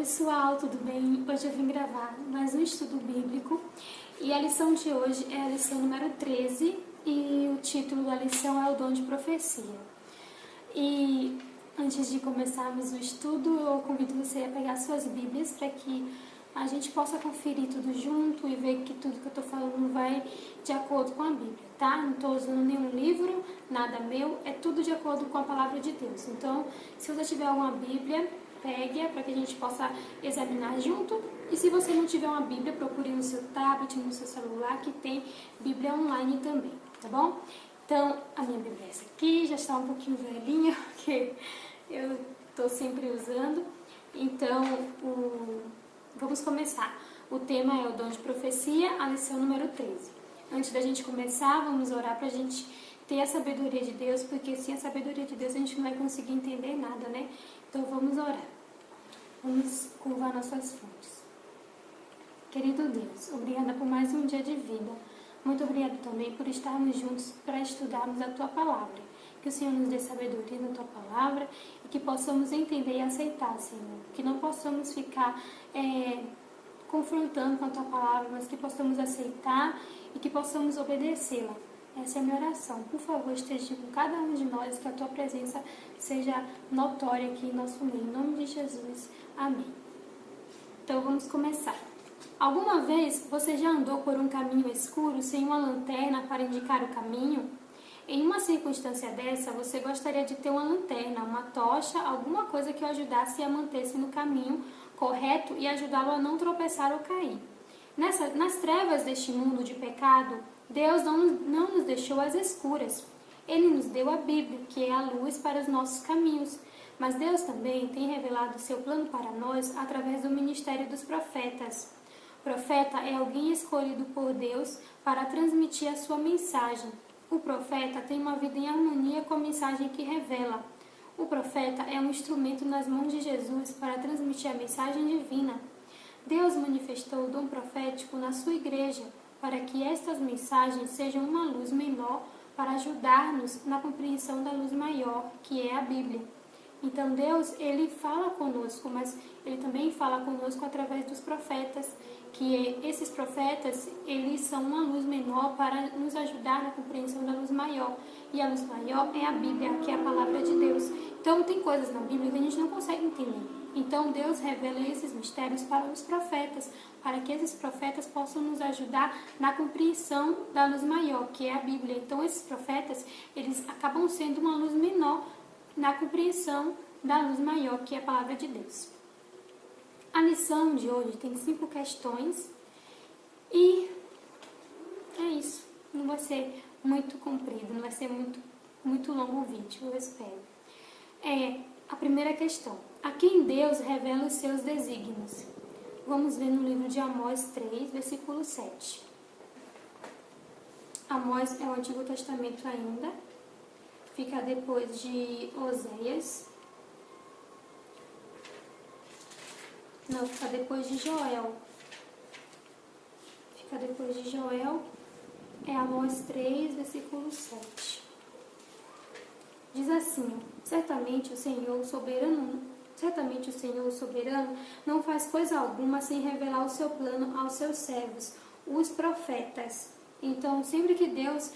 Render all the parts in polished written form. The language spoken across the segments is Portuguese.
pessoal, tudo bem? Hoje eu vim gravar mais um estudo bíblico e a lição de hoje é a lição número 13 e o título da lição é o dom de profecia. E antes de começarmos o estudo, eu convido você a pegar suas bíblias para que a gente possa conferir tudo junto e ver que tudo que eu estou falando vai de acordo com a Bíblia, tá? Não estou usando nenhum livro, nada meu, é tudo de acordo com a palavra de Deus. Então, se você tiver alguma Bíblia, pegue-a para que a gente possa examinar junto. E se você não tiver uma Bíblia, procure no seu tablet, no seu celular, que tem Bíblia online também, tá bom? Então, a minha Bíblia é essa aqui, já está um pouquinho velhinha, porque eu estou sempre usando. Então, vamos começar. O tema é o dom de profecia, a lição número 13. Antes da gente começar, vamos orar para a gente ter a sabedoria de Deus, porque sem a sabedoria de Deus a gente não vai conseguir entender nada, né? Então vamos orar. Vamos curvar nossas frontes. Querido Deus, obrigada por mais um dia de vida. Muito obrigada também por estarmos juntos para estudarmos a Tua Palavra. Que o Senhor nos dê sabedoria na Tua Palavra e que possamos entender e aceitar, Senhor. Que não possamos ficar confrontando com a Tua Palavra, mas que possamos aceitar e que possamos obedecê-la. Essa é a minha oração. Por favor, esteja com cada um de nós, que a Tua presença seja notória aqui em nosso meio. Em nome de Jesus. Amém. Então, vamos começar. Alguma vez você já andou por um caminho escuro sem uma lanterna para indicar o caminho? Em uma circunstância dessa, você gostaria de ter uma lanterna, uma tocha, alguma coisa que o ajudasse a manter-se no caminho correto e ajudá-lo a não tropeçar ou cair. Nas trevas deste mundo de pecado, Deus não nos deixou às escuras. Ele nos deu a Bíblia, que é a luz para os nossos caminhos. Mas Deus também tem revelado seu plano para nós através do ministério dos profetas. O profeta é alguém escolhido por Deus para transmitir a sua mensagem. O profeta tem uma vida em harmonia com a mensagem que revela. O profeta é um instrumento nas mãos de Jesus para transmitir a mensagem divina. Deus manifestou o dom profético na sua igreja, para que estas mensagens sejam uma luz menor para ajudar-nos na compreensão da luz maior, que é a Bíblia. Então Deus, Ele fala conosco, mas Ele também fala conosco através dos profetas, que esses profetas, eles são uma luz menor para nos ajudar na compreensão da luz maior. E a luz maior é a Bíblia, que é a palavra de Deus. Então tem coisas na Bíblia que a gente não consegue entender. Então Deus revela esses mistérios para os profetas, para que esses profetas possam nos ajudar na compreensão da luz maior, que é a Bíblia. Então esses profetas, eles acabam sendo uma luz menor na compreensão da luz maior, que é a palavra de Deus. A lição de hoje tem 5 questões e é isso. Não vai ser muito comprido, não vai ser muito longo o vídeo, eu espero. A primeira questão. A quem Deus revela os seus desígnios? Vamos ver no livro de Amós 3, versículo 7. Amós é o Antigo Testamento ainda. Fica depois de Oséias. Não, fica depois de Joel. Fica depois de Joel. É Amós 3, versículo 7. Diz assim: certamente o Senhor soberano não faz coisa alguma sem revelar o seu plano aos seus servos, os profetas. Então, sempre que Deus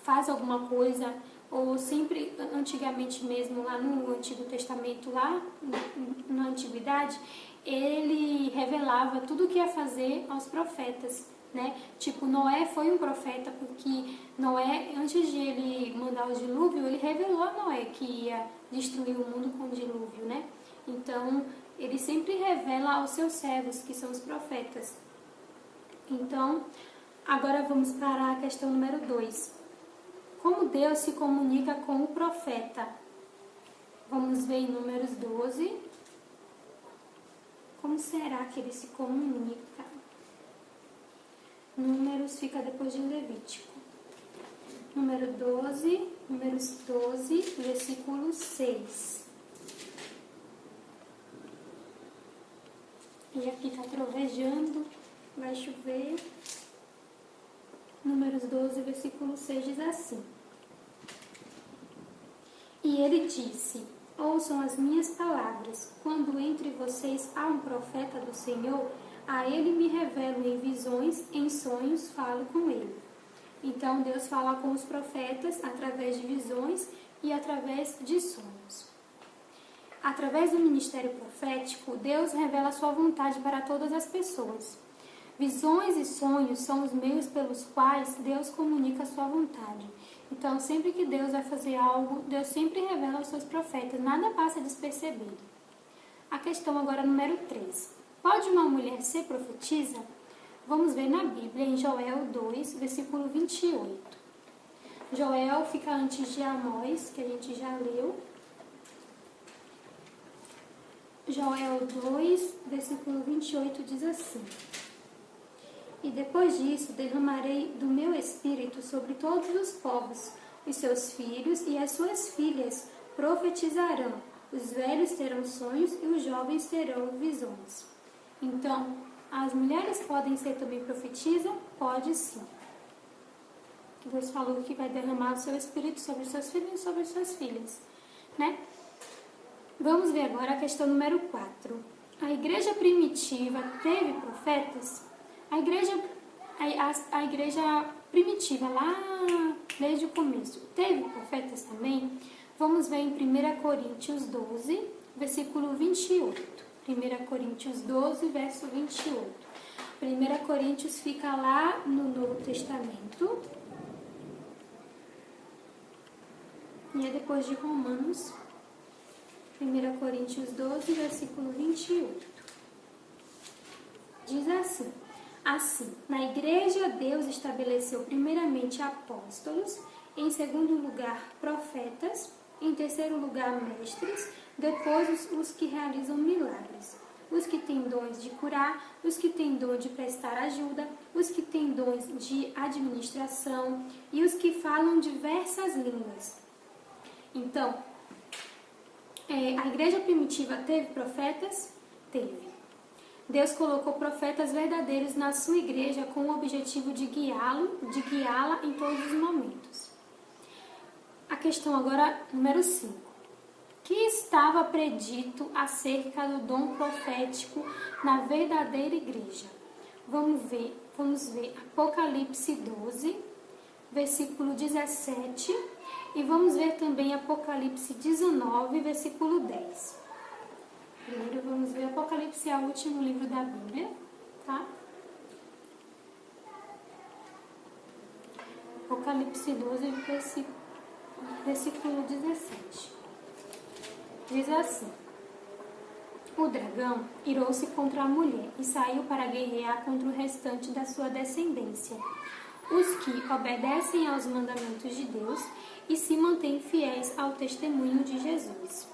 faz alguma coisa, ou sempre, antigamente mesmo, lá no Antigo Testamento, lá na Antiguidade, ele revelava tudo o que ia fazer aos profetas, né? Tipo, Noé foi um profeta, porque Noé, antes de ele mandar o dilúvio, ele revelou a Noé que ia destruir o mundo com o dilúvio, né? Então, ele sempre revela aos seus servos, que são os profetas. Então, agora vamos para a questão número 2. Como Deus se comunica com o profeta? Vamos ver em Números 12. Como será que ele se comunica? Números fica depois de Levítico. Números 12, versículo 6. E aqui está trovejando, vai chover. Números 12, versículo 6 diz assim: E ele disse: ouçam as minhas palavras. Quando entre vocês há um profeta do Senhor, a ele me revelo em visões, em sonhos falo com ele. Então, Deus fala com os profetas através de visões e através de sonhos. Através do ministério profético, Deus revela a sua vontade para todas as pessoas. Visões e sonhos são os meios pelos quais Deus comunica a sua vontade. Então, sempre que Deus vai fazer algo, Deus sempre revela aos seus profetas, nada passa despercebido. A questão agora número 3. Pode uma mulher ser profetisa? Vamos ver na Bíblia, em Joel 2, versículo 28. Joel fica antes de Amós, que a gente já leu. Joel 2, versículo 28 diz assim: E depois disso derramarei do meu espírito sobre todos os povos, os seus filhos e as suas filhas profetizarão, os velhos terão sonhos e os jovens terão visões. Então, as mulheres podem ser também profetizas? Pode sim. Deus falou que vai derramar o seu espírito sobre os seus filhos e sobre as suas filhas, né? Vamos ver agora a questão número 4. A igreja primitiva teve profetas? A igreja primitiva, lá desde o começo, teve profetas também? Vamos ver em 1 Coríntios 12, versículo 28. 1 Coríntios 12, verso 28. 1 Coríntios fica lá no Novo Testamento. E é depois de Romanos. 1 Coríntios 12, versículo 28. Diz assim: Assim, na igreja Deus estabeleceu primeiramente apóstolos, em segundo lugar profetas, em terceiro lugar mestres, depois os que realizam milagres, os que têm dons de curar, os que têm dom de prestar ajuda, os que têm dons de administração e os que falam diversas línguas. Então, a igreja primitiva teve profetas? Teve. Deus colocou profetas verdadeiros na sua igreja com o objetivo de guiá-la em todos os momentos. A questão agora, número 5. Que estava predito acerca do dom profético na verdadeira igreja? Vamos ver Apocalipse 12, versículo 17, e vamos ver também Apocalipse 19, versículo 10. Primeiro vamos ver Apocalipse, é o último livro da Bíblia, tá? Apocalipse 12, versículo 17. Diz assim: O dragão irou-se contra a mulher e saiu para guerrear contra o restante da sua descendência, os que obedecem aos mandamentos de Deus e se mantêm fiéis ao testemunho de Jesus.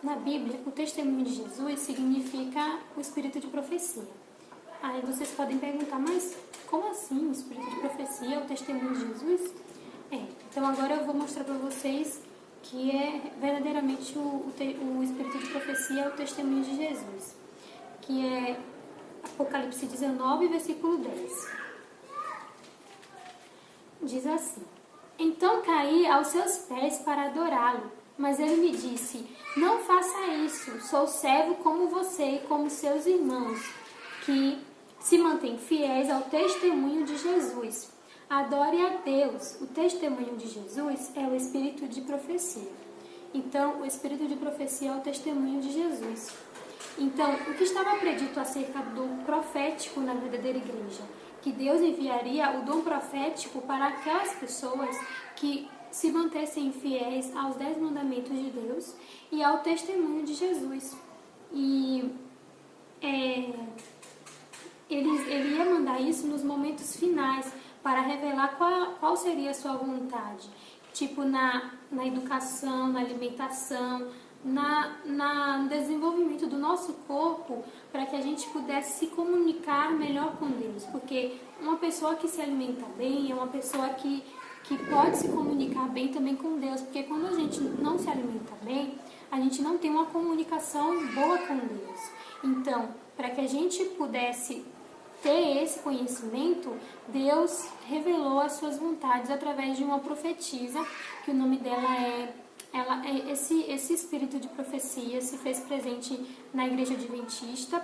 Na Bíblia, o testemunho de Jesus significa o espírito de profecia. Aí vocês podem perguntar, mas como assim o espírito de profecia é o testemunho de Jesus? Então agora eu vou mostrar para vocês que é verdadeiramente o espírito de profecia é o testemunho de Jesus, que é Apocalipse 19, versículo 10. Diz assim: Então caí aos seus pés para adorá-lo, mas ele me disse: Não faça isso, sou servo como você e como seus irmãos, que se mantêm fiéis ao testemunho de Jesus. Adore a Deus. O testemunho de Jesus é o espírito de profecia. Então, o espírito de profecia é o testemunho de Jesus. Então, o que estava predito acerca do profético na verdadeira igreja? Que Deus enviaria o dom profético para aquelas pessoas que se mantessem fiéis aos 10 mandamentos de Deus e ao testemunho de Jesus. E ele ia mandar isso nos momentos finais, para revelar qual seria a sua vontade. Tipo, na educação, na alimentação, no desenvolvimento do nosso corpo, para que a gente pudesse se comunicar melhor com Deus. Porque uma pessoa que se alimenta bem é uma pessoa que pode se comunicar bem também com Deus. Porque quando a gente não se alimenta bem, a gente não tem uma comunicação boa com Deus. Então, para que a gente pudesse ter esse conhecimento, Deus revelou as suas vontades através de uma profetisa, que o nome dela é esse espírito de profecia se fez presente na Igreja Adventista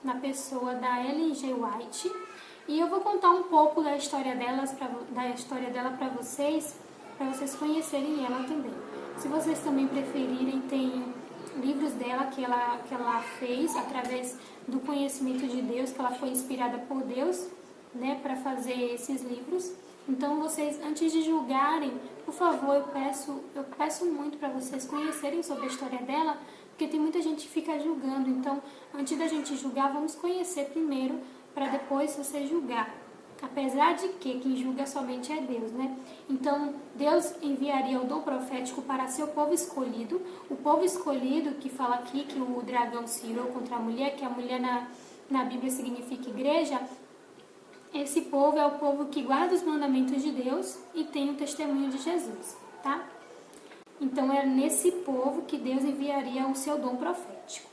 na pessoa da Ellen G. White. E eu vou contar um pouco da história dela para vocês conhecerem ela também. Se vocês também preferirem, tem livros dela que ela fez através do conhecimento de Deus, que ela foi inspirada por Deus, né, para fazer esses livros. Então, vocês, antes de julgarem, por favor, eu peço muito para vocês conhecerem sobre a história dela, porque tem muita gente que fica julgando. Então, antes da gente julgar, vamos conhecer primeiro, para depois você julgar. Apesar de que quem julga somente é Deus, né? Então, Deus enviaria o dom profético para seu povo escolhido. O povo escolhido, que fala aqui que o dragão se irou contra a mulher, que a mulher na Bíblia significa igreja. Esse povo é o povo que guarda os mandamentos de Deus e tem o testemunho de Jesus, tá? Então, é nesse povo que Deus enviaria o seu dom profético.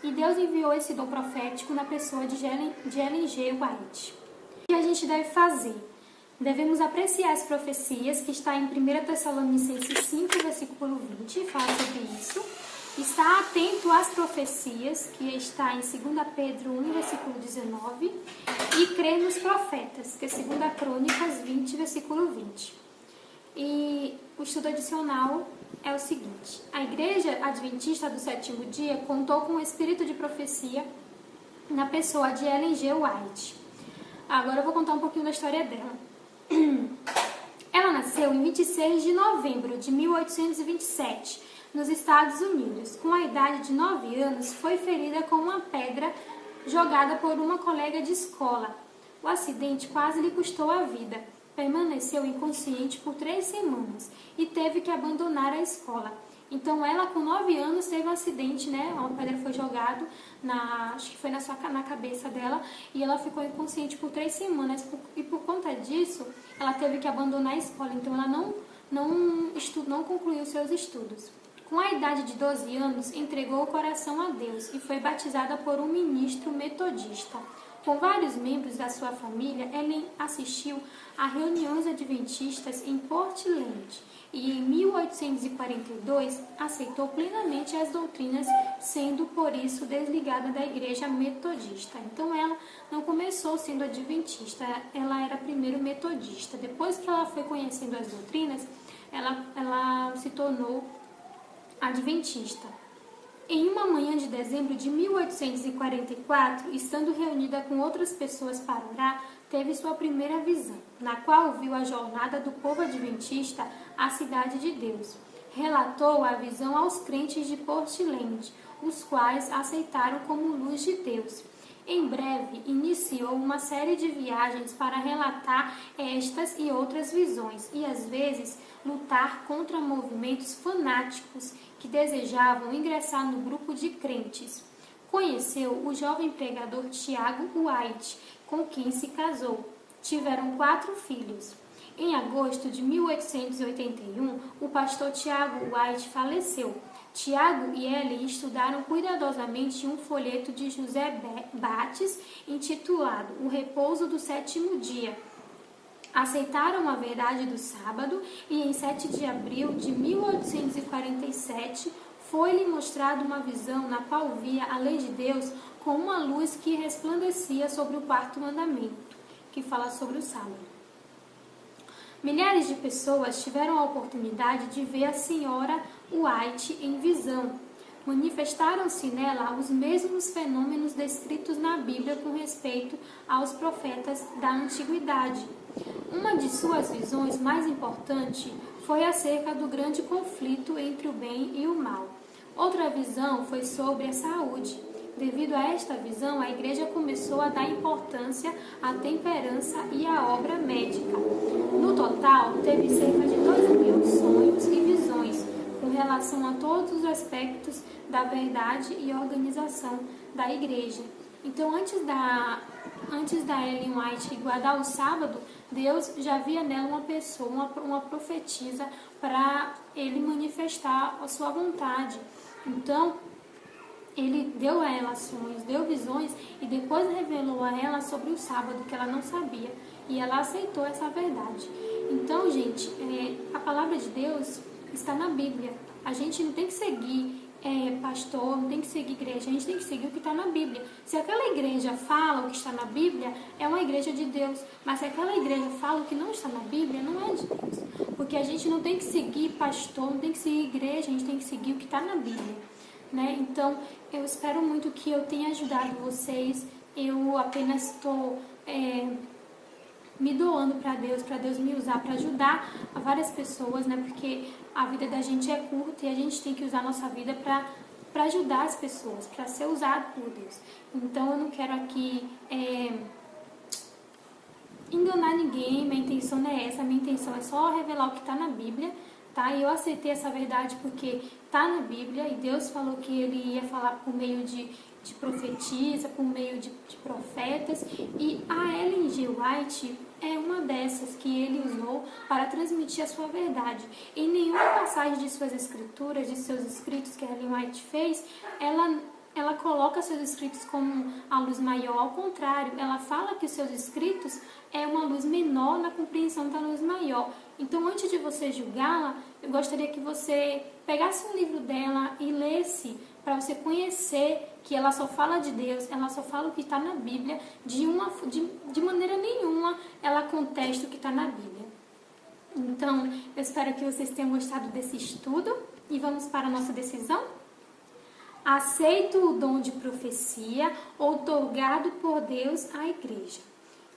E Deus enviou esse dom profético na pessoa de Ellen G. White. O que a gente deve fazer? Devemos apreciar as profecias, que está em 1 Tessalonicenses 5, versículo 20, fala sobre isso. Estar atento às profecias, que está em 2 Pedro 1, versículo 19. E crer nos profetas, que é 2 Crônicas 20, versículo 20. E o estudo adicional é o seguinte: a Igreja Adventista do Sétimo Dia contou com o espírito de profecia na pessoa de Ellen G. White. Agora eu vou contar um pouquinho da história dela. Ela nasceu em 26 de novembro de 1827, nos Estados Unidos. Com a idade de 9 anos, foi ferida com uma pedra jogada por uma colega de escola. O acidente quase lhe custou a vida. Permaneceu inconsciente por 3 semanas e teve que abandonar a escola. Então, ela com 9 anos teve um acidente, né? Uma pedra foi jogada, acho que foi na cabeça dela, e ela ficou inconsciente por 3 semanas. E por conta disso, ela teve que abandonar a escola. Então, ela não concluiu seus estudos. Com a idade de 12 anos, entregou o coração a Deus e foi batizada por um ministro metodista. Com vários membros da sua família, Ellen assistiu a reuniões adventistas em Portland e, em 1842, aceitou plenamente as doutrinas, sendo, por isso, desligada da igreja metodista. Então, ela não começou sendo adventista, ela era primeiro metodista. Depois que ela foi conhecendo as doutrinas, ela se tornou adventista. Em uma manhã de dezembro de 1844, estando reunida com outras pessoas para orar, teve sua primeira visão, na qual viu a jornada do povo adventista à cidade de Deus. Relatou a visão aos crentes de Portland, os quais aceitaram como luz de Deus. Em breve, iniciou uma série de viagens para relatar estas e outras visões e, às vezes, lutar contra movimentos fanáticos que desejavam ingressar no grupo de crentes. Conheceu o jovem pregador Tiago White, com quem se casou. Tiveram 4 filhos. Em agosto de 1881, o pastor Tiago White faleceu. Tiago e Ellen estudaram cuidadosamente um folheto de José Bates intitulado O Repouso do Sétimo Dia. Aceitaram a verdade do sábado e, em 7 de abril de 1847, foi-lhe mostrada uma visão na qual via a lei de Deus com uma luz que resplandecia sobre o 4º mandamento, que fala sobre o sábado. Milhares de pessoas tiveram a oportunidade de ver a senhora White em visão. Manifestaram-se nela os mesmos fenômenos descritos na Bíblia com respeito aos profetas da antiguidade. Uma de suas visões mais importantes foi acerca do grande conflito entre o bem e o mal. Outra visão foi sobre a saúde. Devido a esta visão, a igreja começou a dar importância à temperança e à obra médica. No total, teve cerca de 2.000 sonhos e visões com relação a todos os aspectos da verdade e organização da igreja. Então, antes da Ellen White guardar o sábado, Deus já via nela uma pessoa, uma profetisa, para ele manifestar a sua vontade. Então, ele deu a ela sonhos, deu visões e depois revelou a ela sobre o sábado, que ela não sabia. e ela aceitou essa verdade. Então, gente, a palavra de Deus está na Bíblia. A gente não tem que seguir pastor, não tem que seguir igreja, a gente tem que seguir o que está na Bíblia. Se aquela igreja fala o que está na Bíblia, é uma igreja de Deus. Mas se aquela igreja fala o que não está na Bíblia, não é de Deus. Porque a gente não tem que seguir pastor, não tem que seguir igreja, a gente tem que seguir o que está na Bíblia, né? Então, eu espero muito que eu tenha ajudado vocês. Eu apenas estou me doando para Deus me usar para ajudar a várias pessoas, né? Porque a vida da gente é curta e a gente tem que usar a nossa vida para ajudar as pessoas, para ser usado por Deus. Então eu não quero aqui enganar ninguém, minha intenção não é essa, minha intenção é só revelar o que está na Bíblia, tá? E eu aceitei essa verdade porque está na Bíblia e Deus falou que Ele ia falar por meio de profetisa, por meio de profetas, e a Ellen G. White é uma dessas que ele usou para transmitir a sua verdade. Em nenhuma passagem de suas escrituras, de seus escritos que a Ellen White fez, ela coloca seus escritos como a luz maior. Ao contrário, ela fala que os seus escritos é uma luz menor na compreensão da luz maior. Então, antes de você julgá-la, eu gostaria que você pegasse um livro dela e lesse, para você conhecer que ela só fala de Deus, ela só fala o que está na Bíblia, de maneira nenhuma ela contesta o que está na Bíblia. Então, eu espero que vocês tenham gostado desse estudo e vamos para a nossa decisão? Aceito o dom de profecia outorgado por Deus à igreja.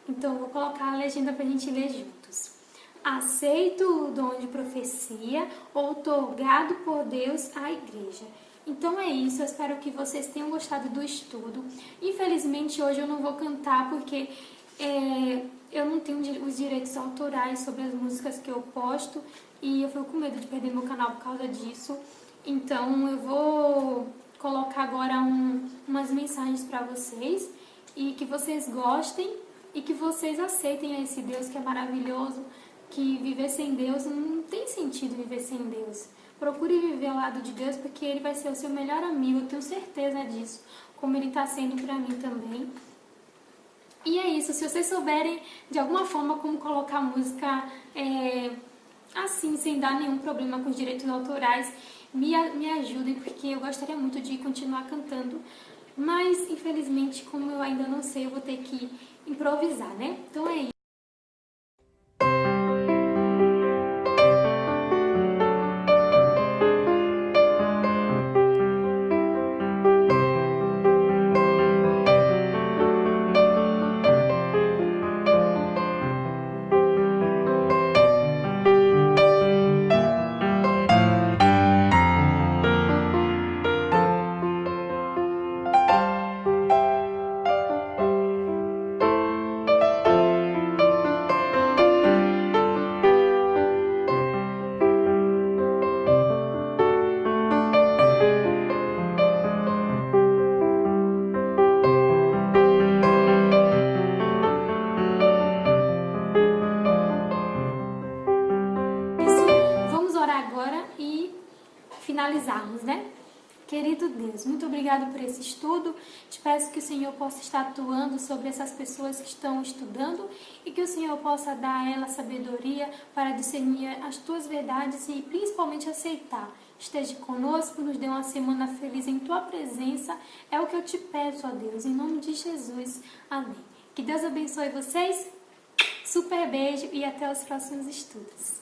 Então, eu vou colocar a legenda para a gente ler juntos. Aceito o dom de profecia outorgado por Deus à igreja. Então é isso, eu espero que vocês tenham gostado do estudo. Infelizmente hoje eu não vou cantar porque eu não tenho os direitos autorais sobre as músicas que eu posto e eu fico com medo de perder meu canal por causa disso. Então eu vou colocar agora umas mensagens para vocês e que vocês gostem e que vocês aceitem esse Deus que é maravilhoso, que viver sem Deus não tem sentido viver sem Deus. Procure viver ao lado de Deus, porque Ele vai ser o seu melhor amigo, eu tenho certeza disso, como Ele está sendo para mim também. E é isso, se vocês souberem de alguma forma como colocar música assim, sem dar nenhum problema com os direitos autorais, me ajudem, porque eu gostaria muito de continuar cantando, mas infelizmente, como eu ainda não sei, eu vou ter que improvisar, né? Então é isso. Agora e finalizarmos, né? Querido Deus, muito obrigado por esse estudo. Te peço que o Senhor possa estar atuando sobre essas pessoas que estão estudando e que o Senhor possa dar a elas sabedoria para discernir as tuas verdades e principalmente aceitar. Esteja conosco, nos dê uma semana feliz em tua presença. É o que eu te peço, ó Deus, em nome de Jesus. Amém. Que Deus abençoe vocês. Super beijo e até os próximos estudos.